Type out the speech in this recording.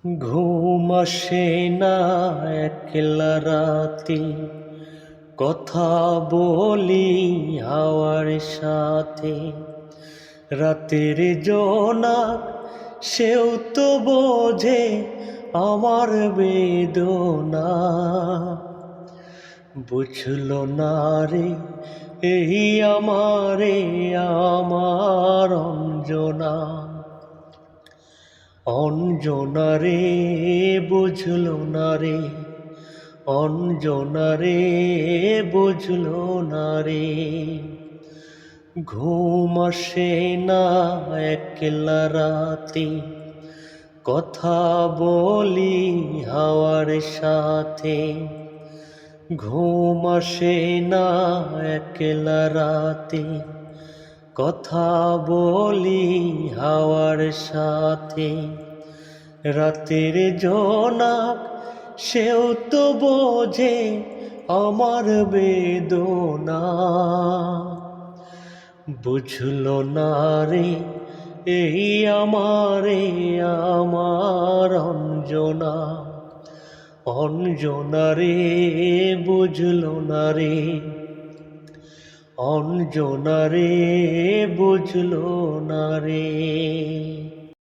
ঘুম আসে না একলা রাতে, কথা বলি হাওয়ার সাথে। রাতের জোনাক সেও তো বোঝে আমার বেদনা। বুঝলো না রে এই আমারে আমার অঞ্জনা। অঞ্জনা রে বুঝলো না রে, অঞ্জনা রে বুঝলো না রে। ঘুম আসে না একলা রাতে, কথা বলি হাওয়ার সাথে। ঘুম আসে না একলা রাতে, কথা বলি হাওয়ার সাথে। রাতের জোনাক সেও তো বোঝে আমার বেদনা। বুঝলো না রে এই আমারে আমার অঞ্জনা। অঞ্জনা রে বুঝলো না রে, অঞ্জনা রে বুঝলো না রে।